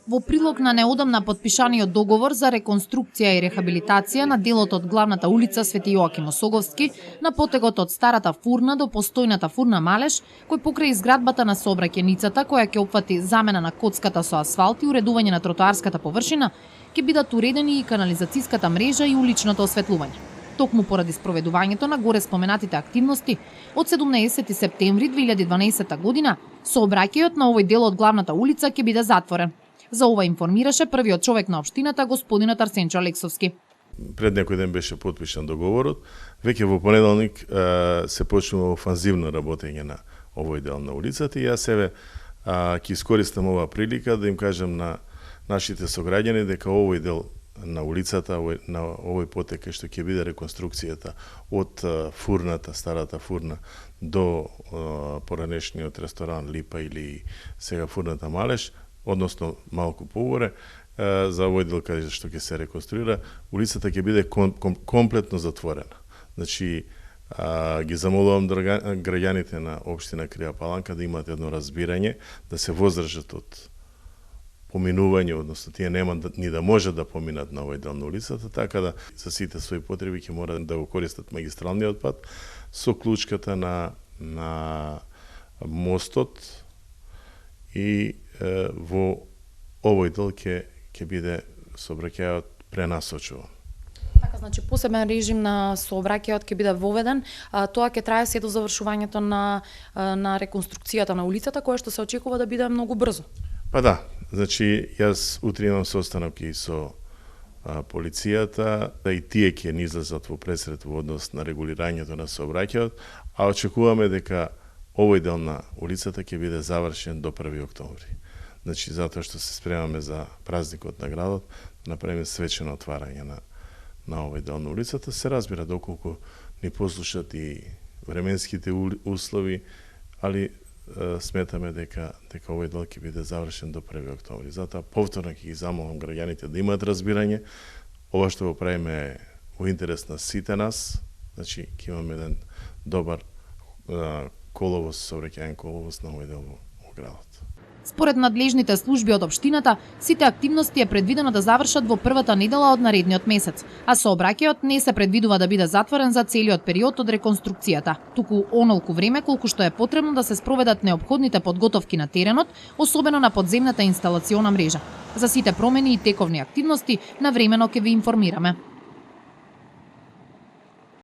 Во прилог на неодамна подпишаниот договор за реконструкција и рехабилитација на делот од главната улица Свети Јоаким Осоговски, на потегот од старата фурна до постојната фурна Малеш, кој покрај изградбата на сообраќајницата која ќе опфати замена на коцката со асфалт и уредување на тротоарската површина, ќе бидат уредени и канализацијската мрежа и уличното осветлување. Токму поради спроведувањето на горе споменатите активности, од 17 септември 2012 година, сообраќајот на овој дел од главната улица ќе биде затворен. За ова информираше првиот човек на општината, господинот Арсенчо Алексовски. Пред некој ден беше потпишан договорот. Веќе во понеделник се почнува офанзивно работење на овој дел на улицата и јас себе ќе искористам оваа прилика да им кажам на нашите сограѓани дека овој дел на улицата, на овој потек што ќе биде реконструкцијата од фурната, старата фурна до поранешниот ресторан Липа или сега фурната Малеш, односно малку поугоре, за овој дел каде што ќе се реконструира, улицата ќе биде комплетно затворена. Значи, ги замолувам граѓаните на општина Крива Паланка да имаат едно разбирање, да се воздржат од поминување, односно тие нема ни да можат да поминат на овој дел на улицата, така да за сите своји потреби ќе мора да го користат магистралниот пат со клучката на мостот и во овој дел ќе биде сообраќајот пренасочуван. Така, значи посебен режим на сообраќајот ќе биде воведен, тоа ќе трае се до завршувањето на реконструкцијата на улицата, која што се очекува да биде многу брзо. Па да, значи јас утре имам состанок и со полицијата, да и тие ќе ни излезат во пресред во однос на регулирањето на сообраќајот, а очекуваме дека овој дел на улицата ќе биде завршен до 1 октомври. Значи, затоа што се спремаме за празникот на градот, да направиме свечено отварање на овој дел на улицата. Се разбира доколку ни послушат и временските услови, али сметаме дека овој дел ќе биде завршен до 1 октомври. Затоа повторно ќе ги замолам граѓаните да имаат разбирање. Ова што го правиме во интерес на сите нас, значи ќе имаме еден добар коловоз, сообраќајен коловоз на овој дел во градот. Според надлежните служби од општината, сите активности е предвидено да завршат во првата недела од наредниот месец, а сообраќајот не се предвидува да биде затворен за целиот период од реконструкцијата, туку онолку време колку што е потребно да се спроведат неопходните подготовки на теренот, особено на подземната инсталациона мрежа. За сите промени и тековни активности навремено ќе ви информираме.